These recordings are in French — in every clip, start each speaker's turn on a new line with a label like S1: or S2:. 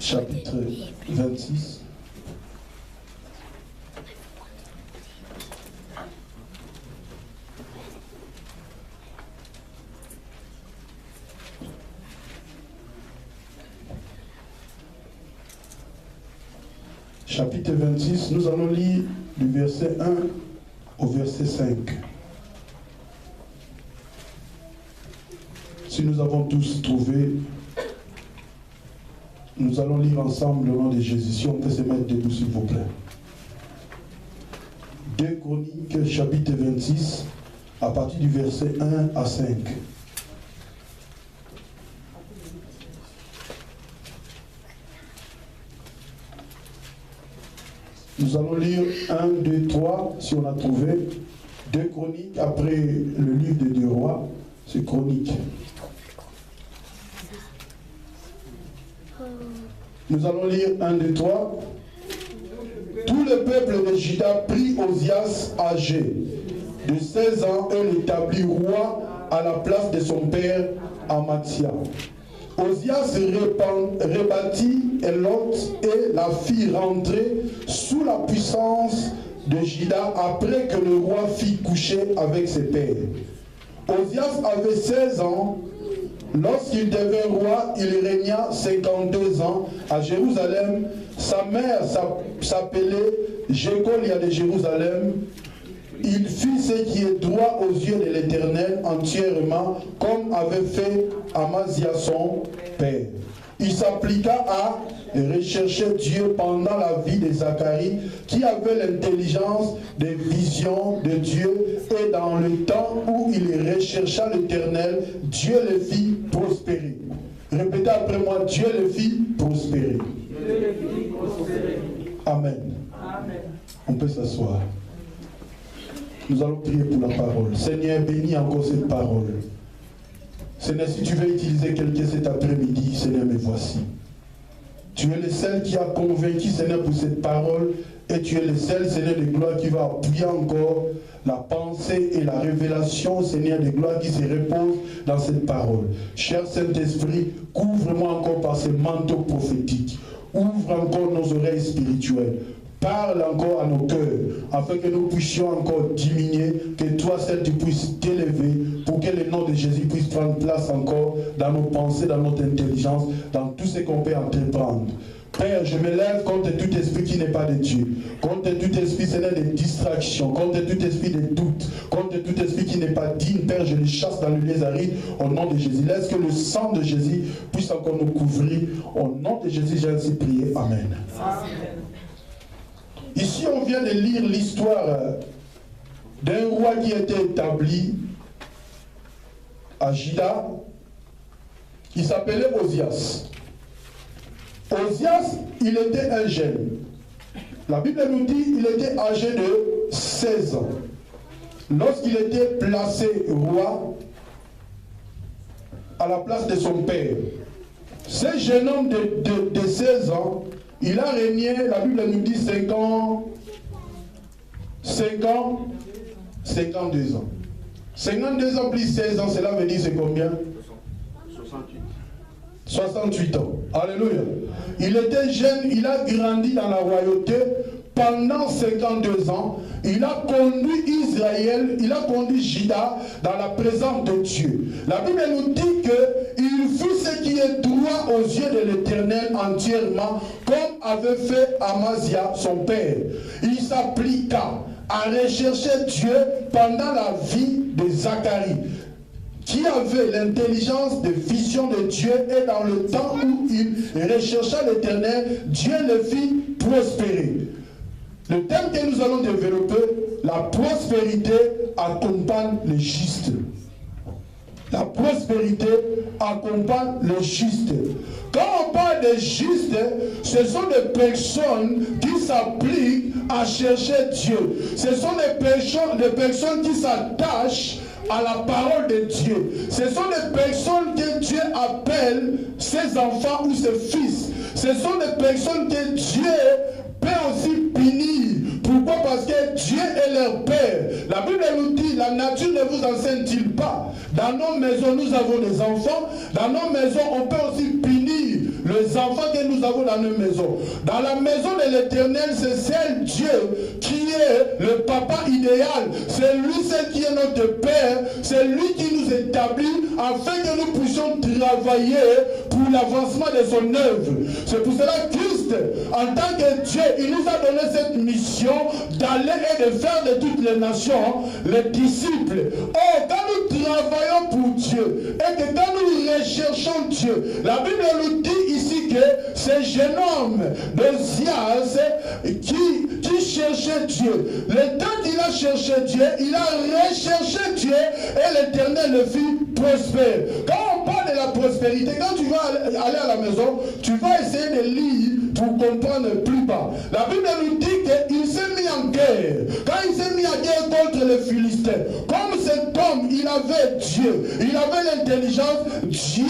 S1: chapitre 26. Chapitre 26, nous allons lire du verset 1 au verset 5. Si nous avons tous trouvé, nous allons lire ensemble le nom de Jésus. Si on peut se mettre debout, s'il vous plaît. 2 Chroniques, chapitre 26, à partir du verset 1 à 5. Nous allons lire 1, 2, 3, si on a trouvé. 2 Chroniques, après le livre des 2 rois, c'est Chroniques. Nous allons lire 1, 2, 3. Tout le peuple de Juda prit Osias âgé de 16 ans et l'établit roi à la place de son père Amathia. Osias rebâtit Elot et la fit rentrer sous la puissance de Juda après que le roi fit coucher avec ses pères. Osias avait 16 ans. Lorsqu'il devint roi, il régna 52 ans à Jérusalem. Sa mère s'appelait Jécolia de Jérusalem. Il fit ce qui est droit aux yeux de l'Éternel entièrement, comme avait fait Amazia son père. Il s'appliqua à rechercher Dieu pendant la vie de Zacharie, qui avait l'intelligence des visions de Dieu, et dans le temps où il rechercha l'Éternel, Dieu le fit prospérer. Répétez après moi, Dieu le fit prospérer. Amen. Amen. On peut s'asseoir. Nous allons prier pour la parole. Seigneur, bénis encore cette parole. Seigneur, si tu veux utiliser quelqu'un cet après-midi, Seigneur, me voici. Tu es le seul qui a convaincu, Seigneur, pour cette parole, et tu es le seul, Seigneur, de gloire qui va appuyer encore la pensée et la révélation, Seigneur, de gloire qui se repose dans cette parole. Cher Saint-Esprit, couvre-moi encore par ce manteau prophétique. Ouvre encore nos oreilles spirituelles. Parle encore à nos cœurs, afin que nous puissions encore diminuer, que toi seul tu puisses t'élever, pour que le nom de Jésus puisse prendre place encore dans nos pensées, dans notre intelligence, dans tout ce qu'on peut entreprendre. Père, je me lève contre tout esprit qui n'est pas de Dieu, contre tout esprit, Seigneur, de distraction, contre tout esprit de doute, contre tout esprit qui n'est pas digne. Père, je les chasse dans le lieu aride au nom de Jésus. Laisse que le sang de Jésus puisse encore nous couvrir. Au nom de Jésus, j'ai ainsi prié. Amen. Amen. Ici, on vient de lire l'histoire d'un roi qui était établi à Juda. Il s'appelait Osias. Osias, il était un jeune. La Bible nous dit qu'il était âgé de 16 ans. Lorsqu'il était placé roi à la place de son père. Ce jeune homme de 16 ans, il a régné, la Bible nous dit 5 ans, 52 ans. 52 ans plus 16 ans, cela veut dire c'est combien? 68 ans. Alléluia. Il était jeune, il a grandi dans la royauté pendant 52 ans. Il a conduit Israël, il a conduit Juda dans la présence de Dieu. La Bible nous dit qu'il fit ce qui est droit aux yeux de l'Éternel entièrement, comme avait fait Amazia, son père. Il s'appliqua à rechercher Dieu pendant la vie de Zacharie, qui avait l'intelligence de vision de Dieu, et dans le temps où il rechercha l'Éternel, Dieu le fit prospérer. Le thème que nous allons développer, la prospérité accompagne le juste. La prospérité accompagne le juste. Quand on parle de juste, ce sont des personnes qui s'appliquent à chercher Dieu. Ce sont des personnes qui s'attachent à la parole de Dieu. Ce sont des personnes que Dieu appelle ses enfants ou ses fils. Ce sont des personnes que Dieu peut aussi punir. Pourquoi? Parce que Dieu est leur Père. La Bible nous dit, la nature ne vous enseigne-t-il pas? Dans nos maisons, nous avons des enfants. Dans nos maisons, on peut aussi punir les enfants que nous avons dans nos maisons. Dans la maison de l'Éternel, c'est celle Dieu qui est le papa idéal. C'est lui, c'est qui est notre Père. C'est lui qui nous établit afin que nous puissions travailler pour l'avancement de son œuvre. C'est pour cela que Christ, en tant que Dieu, il nous a donné cette mission d'aller et de faire de toutes les nations les disciples. Oh, quand nous travaillons pour Dieu et que quand nous recherchons Dieu, la Bible nous dit ici que ce jeune homme d'Ozias qui cherchait Dieu, le temps qu'il a cherché Dieu, il a recherché Dieu et l'Éternel le fit prospère. Quand on parle de la prospérité, quand tu vas aller à la maison, tu vas essayer de lire pour comprendre plus bas. La Bible nous dit qu'il s'est mis en guerre. Quand il s'est mis en guerre contre les Philistins, comme cet homme, il avait Dieu, il avait l'intelligence, Dieu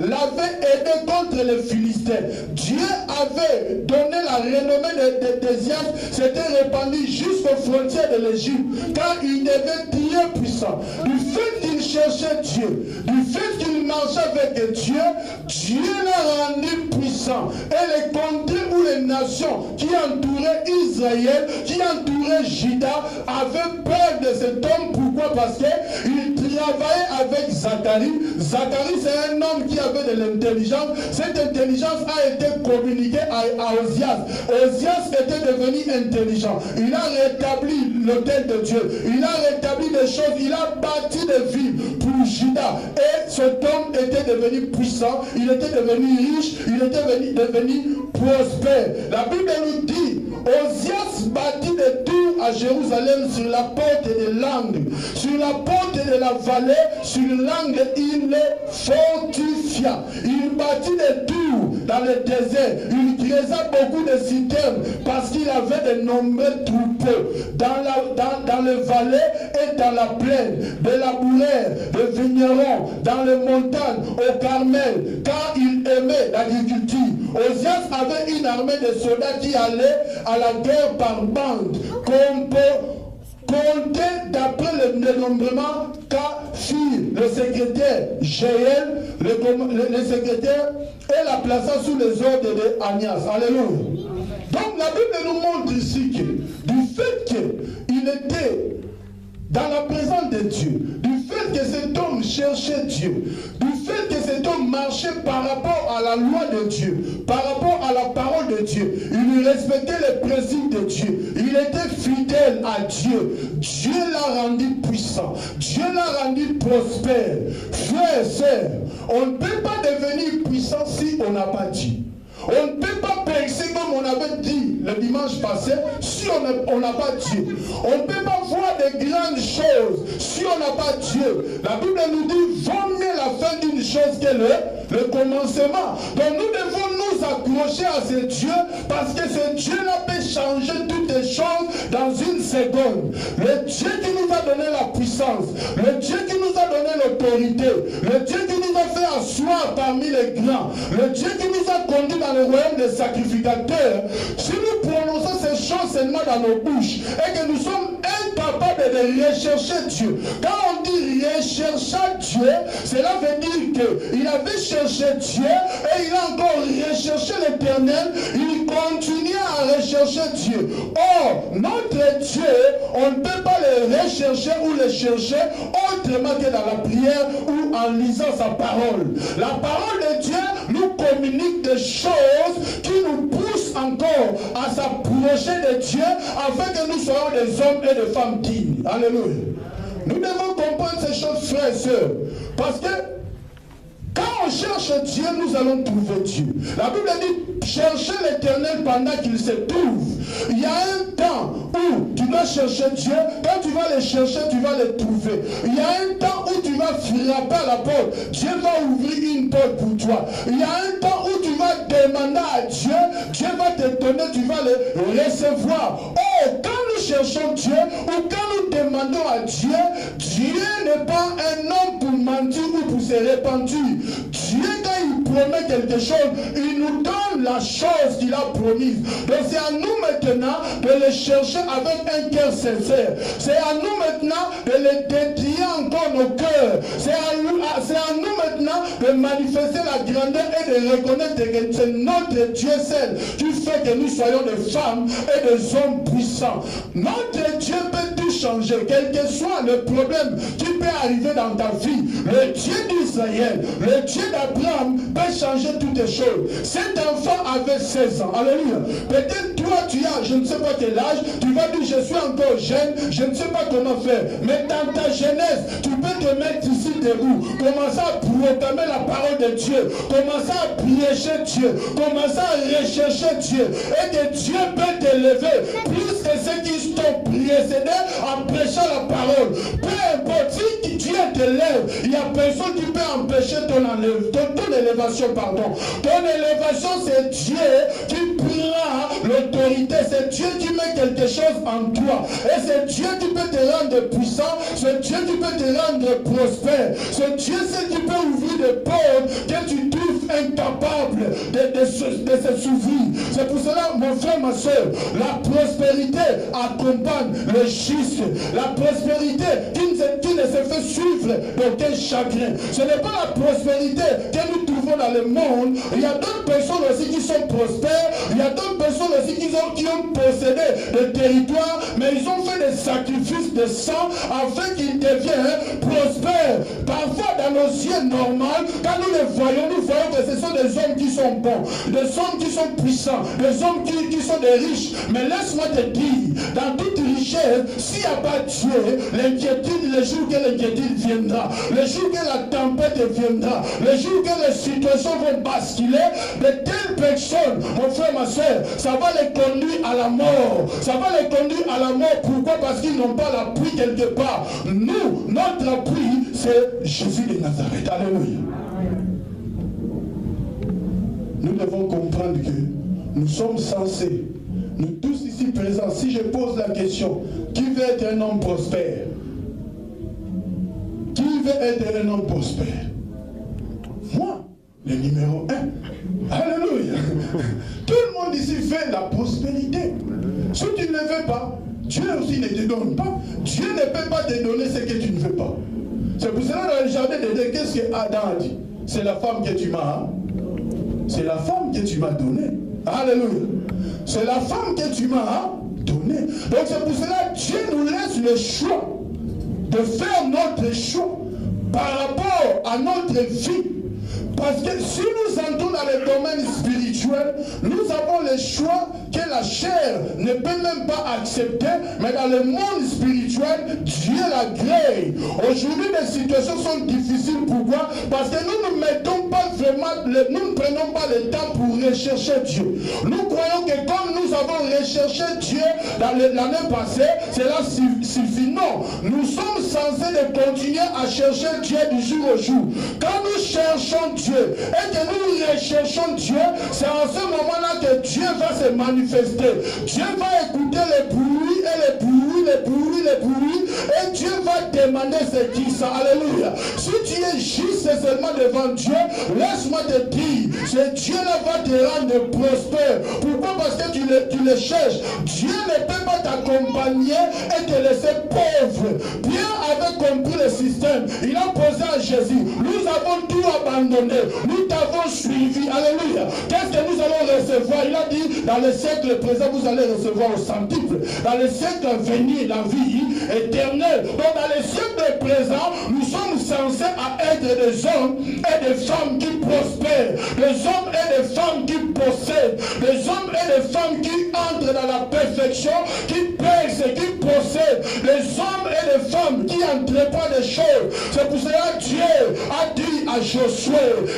S1: l'avait aidé contre les Philistins. Dieu avait donné la renommée d'Ézéchias, s'était répandu jusqu'aux frontières de l'Égypte, car il devait très puissant. Du fait qu'il cherchait Dieu, du fait qu'il marchait avec Dieu, Dieu l'a rendu puissant. Et les contrées où les nations qui entouraient Israël, qui entouraient Juda, avaient peur de cet homme. Pourquoi? Parce qu'il travaillait avec Zacharie. Zacharie, c'est un homme qui avait de l'intelligence. Cette intelligence a été communiquée à Ozias. Ozias était devenu intelligent. Il a rétabli l'autel de Dieu. Il a rétabli des choses. Il a bâti des villes pour Juda. Et cet homme était devenu puissant. Il était devenu riche. Il était devenu prospère. La Bible nous dit, Ozias bâtit des tours à Jérusalem sur la porte de l'angle. Sur la porte de la vallée, sur l'angle, il les fortifia. Il bâtit des tours dans le désert. Il creusa beaucoup de citernes parce qu'il avait de nombreux troupeaux dans les vallées et dans la plaine, des laboureurs, des vignerons, dans les montagnes, au Carmel, car il aimait l'agriculture. Ozias avait une armée de soldats qui allaient à la guerre par bande, compté d'après le dénombrement qu'a fit le secrétaire Jéel, le secrétaire, et la plaça sous les ordres de Anias. Alléluia. Donc la Bible nous montre ici que du fait qu'il était dans la présence de Dieu, du fait que cet homme cherchait Dieu, du fait que cet homme marchait par rapport à la loi de Dieu, par rapport à la parole de Dieu, il respectait les principes de Dieu, il était fidèle à Dieu, Dieu l'a rendu puissant, Dieu l'a rendu prospère. Frères et sœurs, on ne peut pas devenir puissant si on n'a pas Dieu. On ne peut pas percer comme on avait dit le dimanche passé si on n'a pas Dieu. On ne peut pas voir de grandes choses si on n'a pas Dieu. La Bible nous dit vaut mieux la fin d'une chose que le commencement. Donc nous devons nous accrocher à ce Dieu parce que ce Dieu-là peut changer toutes les choses dans une seconde. Le Dieu qui nous a donné la puissance, le Dieu qui nous a donné l'autorité, le Dieu qui nous a fait asseoir parmi les grands, le Dieu qui nous a conduits dans le royaume des sacrificateurs, si nous prononçons ces choses seulement dans nos bouches et que nous sommes incapables de rechercher Dieu, quand on dit rechercher Dieu, cela veut dire qu'il avait cherché Dieu et il a encore recherché l'Éternel, il continue à rechercher Dieu. Or, notre Dieu, on ne peut pas le rechercher ou le chercher autrement que dans la prière ou en lisant sa parole. La parole de Dieu nous communique des choses qui nous poussent encore à s'approcher de Dieu afin que nous soyons des hommes et des femmes dignes. Alléluia. Nous devons comprendre ces choses, frères et sœurs, parce que quand on cherche Dieu, nous allons trouver Dieu. La Bible dit, cherchez l'Éternel pendant qu'il se trouve. Il y a un temps où tu dois chercher Dieu. Quand tu vas le chercher, tu vas le trouver. Il y a un temps où tu vas frapper à la porte. Dieu va ouvrir une porte pour toi. Il y a un temps où tu vas demander à Dieu. Dieu va te donner, tu vas le recevoir. Oh, quand nous cherchons Dieu ou quand nous demandons à Dieu, Dieu n'est pas un homme pour mentir ou pour se repentir. Dieu, quand il promet quelque chose, il nous donne la chose qu'il a promise. Donc c'est à nous maintenant de le chercher avec un cœur sincère. C'est à nous maintenant de le dédier encore nos cœurs. C'est à nous maintenant de manifester la grandeur et de reconnaître que c'est notre Dieu seul qui fait que nous soyons des femmes et des hommes puissants. Notre Dieu peut tout changer, quel que soit le problème qui peut arriver dans ta vie. Le Dieu d'Israël, le Dieu d'Abraham peut changer toutes les choses. Cet enfant avait 16 ans. Alléluia. Peut-être toi tu as, je ne sais pas quel âge, tu vas dire je suis encore jeune, je ne sais pas comment faire. Mais dans ta jeunesse, tu peux te mettre ici debout, commencer à proclamer la parole de Dieu, commencer à prêcher Dieu, commencer à rechercher Dieu, et que Dieu peut t'élever plus que ceux qui t'ont précédé en prêchant la parole. Peu importe, si Dieu t'élève, il n'y a personne qui peut empêcher ton élévation. Ton élévation, c'est Dieu qui prend l'autorité, c'est Dieu qui met quelque chose en toi, et c'est Dieu qui peut te rendre puissant, c'est Dieu qui peut te rendre prospère, c'est Dieu qui peut ouvrir des portes que tu trouves incapable de se s'ouvrir. C'est pour cela, mon frère, ma soeur, la prospérité accompagne le juste. La prospérité qui ne se fait suivre d'aucun chagrin. Ce n'est pas la prospérité que nous trouvons dans le monde. Il y a d'autres personnes aussi qui sont prospères. Il y a d'autres personnes aussi qui ont possédé des territoires, mais ils ont fait des sacrifices de sang afin qu'ils deviennent prospères. Parfois, dans nos yeux normaux, quand nous les voyons, nous voyons que ce sont des hommes qui sont bons, des hommes qui sont puissants, des hommes qui sont des riches. Mais laisse-moi te dire, dans toute richesse, s'il n'y a pas Dieu, l'inquiétude, le jour que l'inquiétude viendra, le jour que la tempête viendra, le jour que les situations vont basculer, de telles personnes, mon frère, ma soeur, ça va les conduire à la mort. Ça va les conduire à la mort. Pourquoi? Parce qu'ils n'ont pas l'appui quelque part. Nous, notre appui, c'est Jésus de Nazareth. Alléluia. Nous devons comprendre que nous sommes censés, nous tous ici présents, si je pose la question, qui veut être un homme prospère? Qui veut être un homme prospère? Moi, le numéro 1. Alléluia. Tout le monde ici fait la prospérité. Si tu ne le veux pas, Dieu aussi ne te donne pas. Dieu ne peut pas te donner ce que tu ne veux pas. C'est pour cela dans le jardin d'Éden, qu'est-ce que Adam a dit? C'est la femme que tu m'as. C'est la femme que tu m'as donnée. Alléluia. C'est la femme que tu m'as donnée. Donc c'est pour cela que Dieu nous laisse le choix de faire notre choix par rapport à notre vie. Parce que si nous entrons dans le domaine spirituel, nous avons le choix que la chair ne peut même pas accepter, mais dans le monde spirituel, Dieu la grille. Aujourd'hui, les situations sont difficiles. Pourquoi? Parce que nous ne mettons pas vraiment, nous ne prenons pas le temps pour rechercher Dieu. Nous croyons que comme nous avons recherché Dieu dans l'année passée, cela suffit. Non, nous sommes censés de continuer à chercher Dieu du jour au jour. Quand nous cherchons Dieu et que nous recherchons Dieu, c'est en ce moment-là que Dieu va se manifester. Dieu va écouter les bruits et les bruits, les bruits, les bruits, et Dieu va demander ce qui ça. Alléluia. Si tu es juste seulement devant Dieu, laisse-moi te dire, ce Dieu-là va te rendre prospère. Pourquoi? Parce que tu le cherches. Dieu ne peut pas t'accompagner et te laisser pauvre. Dieu avait compris le système. Il a posé à Jésus. Nous avons tout abandonné. Nous t'avons suivi. Alléluia. Qu'est-ce que nous allons recevoir? Il a dit, dans le siècle présent, vous allez recevoir au centuple. Dans le siècle à venir, la vie éternelle. Donc dans le siècle présent, nous sommes censés à être des hommes et des femmes qui prospèrent. Des hommes et des femmes qui possèdent. Des hommes et des femmes qui entrent dans la perfection, qui percent et qui possèdent. Des hommes et des femmes qui entreprennent des choses. C'est pour cela que Dieu a dit à Josué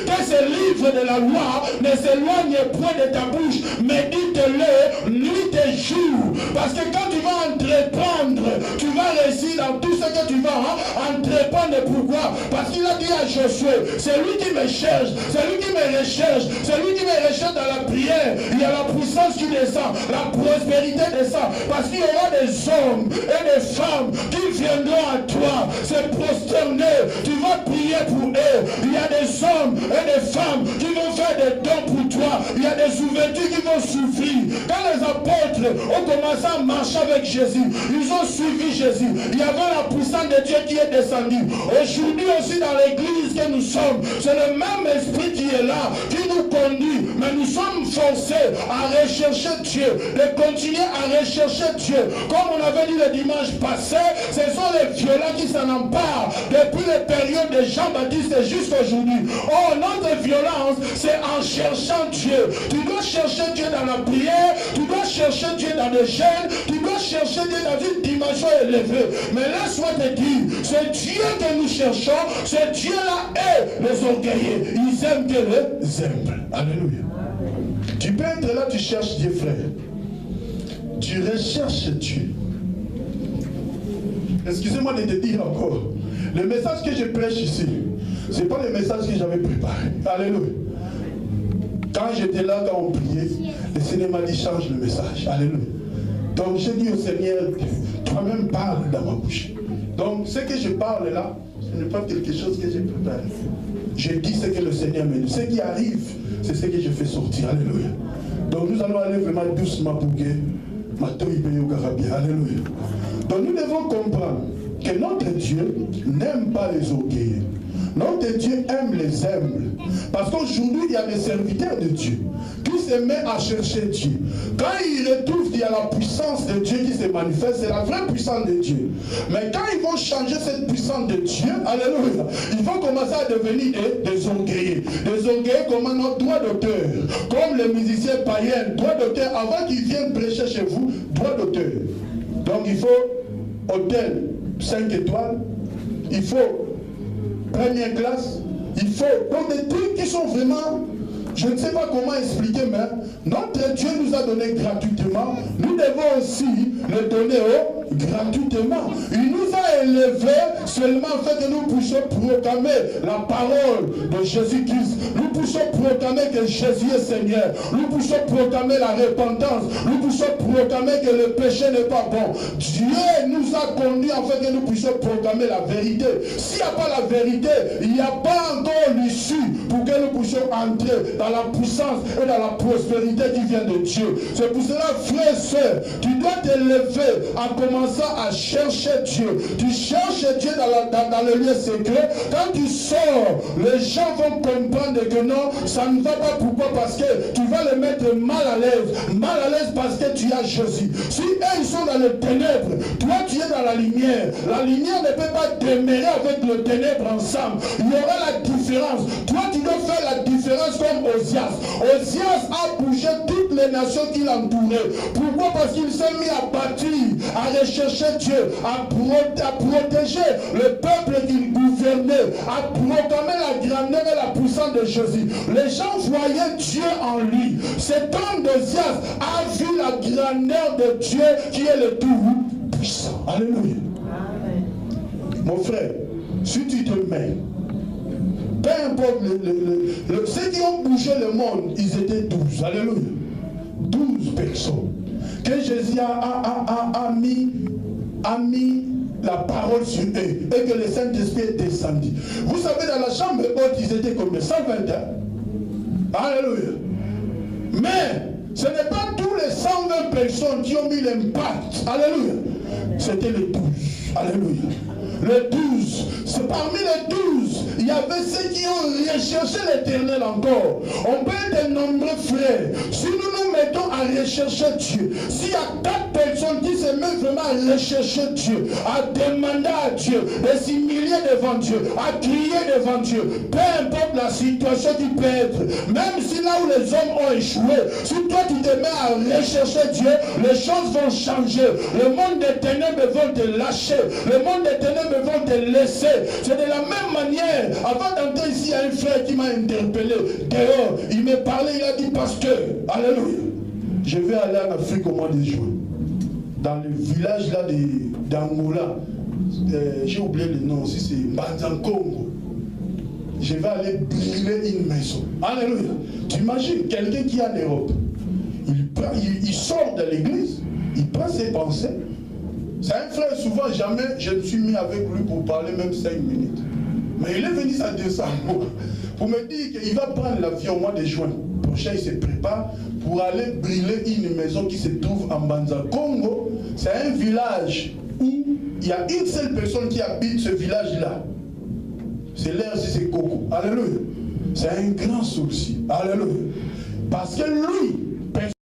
S1: que ce livre de la loi ne s'éloigne point de ta bouche, médite-le nuit et jour. Parce que quand tu vas entreprendre, tu vas réussir dans tout ce que tu vas entreprendre. Pourquoi? Parce qu'il a dit à Josué, c'est lui qui me cherche, c'est lui qui me recherche, c'est lui qui me recherche dans la prière. Il y a la puissance qui descend, la prospérité descend. Parce qu'il y aura des hommes et des femmes qui viendront à toi, se prosterner. Tu vas prier pour eux. Il y a des hommes et des femmes qui vont faire des dons pour toi. Il y a des ouvertures qui vont souffrir. Quand les apôtres ont commencé à marcher avec Jésus, ils ont suivi Jésus. Il y avait la puissance de Dieu qui est descendue. Aujourd'hui aussi dans l'église que nous sommes, c'est le même esprit qui est là, qui nous conduit. Mais nous sommes forcés à rechercher Dieu, de continuer à rechercher Dieu. Comme on avait dit le dimanche passé, ce sont les violents qui s'en emparent depuis les périodes de Jean-Baptiste jusqu'à aujourd'hui. Oh, notre violence, c'est en cherchant Dieu. Tu dois chercher Dieu dans la prière, tu dois chercher Dieu dans le jeûne, tu dois chercher Dieu dans une dimension élevée. Mais laisse-moi te dire, c'est Dieu que nous cherchons, c'est Dieu-là et les orgueilleux. Ils aiment que les humbles. Alléluia. Tu peux être là, tu cherches Dieu, frère. Tu recherches Dieu. Excusez-moi de te dire encore, le message que je prêche ici, ce n'est pas le message que j'avais préparé. Alléluia. Quand j'étais là, quand on priait, le Seigneur m'a dit change le message. Alléluia. Donc j'ai dit au Seigneur, toi-même parle dans ma bouche. Donc ce que je parle là, ce n'est pas quelque chose que j'ai préparé. Je dis ce que le Seigneur me dit. Ce qui arrive, c'est ce que je fais sortir. Alléluia. Donc nous allons aller vraiment doucement pour que Alléluia. Donc nous devons comprendre que notre Dieu n'aime pas les orgueilleux. Notre Dieu aime les humbles. Parce qu'aujourd'hui, il y a des serviteurs de Dieu qui se mettent à chercher Dieu. Quand ils retrouvent qu'il y a la puissance de Dieu qui se manifeste, c'est la vraie puissance de Dieu. Mais quand ils vont changer cette puissance de Dieu, alléluia, ils vont commencer à devenir des orgueilleux. Des orgueilleux comme un droit d'auteur. Comme les musiciens païens, droit d'auteur, avant qu'ils viennent prêcher chez vous, droit d'auteur. Donc il faut hôtel 5 étoiles, il faut première classe, il faut donc des trucs qui sont vraiment, je ne sais pas comment expliquer, mais notre Dieu nous a donné gratuitement, nous devons aussi le donner gratuitement. Il nous a élevés seulement afin que nous puissions proclamer la parole de Jésus-Christ. Nous puissions proclamer que Jésus est Seigneur. Nous puissions proclamer la repentance. Nous puissions proclamer que le péché n'est pas bon. Dieu nous a conduits afin que nous puissions proclamer la vérité. S'il n'y a pas la vérité, il n'y a pas encore l'issue pour que nous puissions entrer dans la puissance et dans la prospérité qui vient de Dieu. C'est pour cela, frères et sœurs, tu dois t'élever en commençant à chercher Dieu. Tu cherches Dieu dans le lieu secret. Quand tu sors, les gens vont comprendre que non, ça ne va pas. Pourquoi? Parce que tu vas les mettre mal à l'aise. Mal à l'aise parce que tu as Jésus. Si eux, ils sont dans les ténèbres, toi, tu es dans la lumière. La lumière ne peut pas demeurer avec le ténèbre ensemble. Il y aura la différence. Toi, tu dois faire la différence comme Osias. Osias a bougé toutes les nations qui l'entouraient. Pourquoi? Parce qu'il s'est mis à bâtir, à rechercher Dieu, à protéger le peuple qu'il gouvernait, à proclamer la grandeur et la puissance de Jésus. Les gens voyaient Dieu en lui. Cet homme d'Osias a vu la grandeur de Dieu qui est le tout-puissant. Alléluia. Amen. Mon frère, si tu te mets, peu importe, ceux qui ont bougé le monde, ils étaient 12. Alléluia. 12 personnes. Que Jésus a mis la parole sur eux et que le Saint-Esprit est descendu. Vous savez, dans la chambre haute, ils étaient combien? 121. Alléluia. Mais ce n'est pas tous les 120 personnes qui ont mis l'impact. Alléluia. C'était les 12. Alléluia. Les 12, c'est parmi les 12, il y avait ceux qui ont recherché l'éternel encore. On peut être nombreux frères. Si nous nous mettons à rechercher Dieu, s'il y a 4 personnes qui se mettent vraiment à rechercher Dieu, à demander à Dieu, de s'humilier devant Dieu, à crier devant Dieu, peu importe la situation qui peut être, même si là où les hommes ont échoué, si toi tu te mets à rechercher Dieu, les choses vont changer. Le monde des ténèbres vont te lâcher. Le monde des ténèbres vont te laisser. C'est de la même manière. Avant d'entrer ici, il y a un frère qui m'a interpellé dehors. Il m'a parlé, il a dit, pasteur, alléluia, je vais aller en Afrique au mois de juin. Dans le village là d'Angola. J'ai oublié le nom aussi, c'est Mbanzankongo. Je vais aller brûler une maison. Alléluia. Tu imagines quelqu'un qui est en Europe. Il sort de l'église, il prend ses pensées. C'est un frère, souvent, jamais je me suis mis avec lui pour parler même 5 minutes. Mais il est venu ça décembre pour me dire qu'il va prendre l'avion au mois de juin. Prochain, il se prépare pour aller brûler une maison qui se trouve en Banza Congo. C'est un village où il y a une seule personne qui habite ce village-là. C'est l'air, c'est Coco. Alléluia. C'est un grand souci. Alléluia. Parce que lui,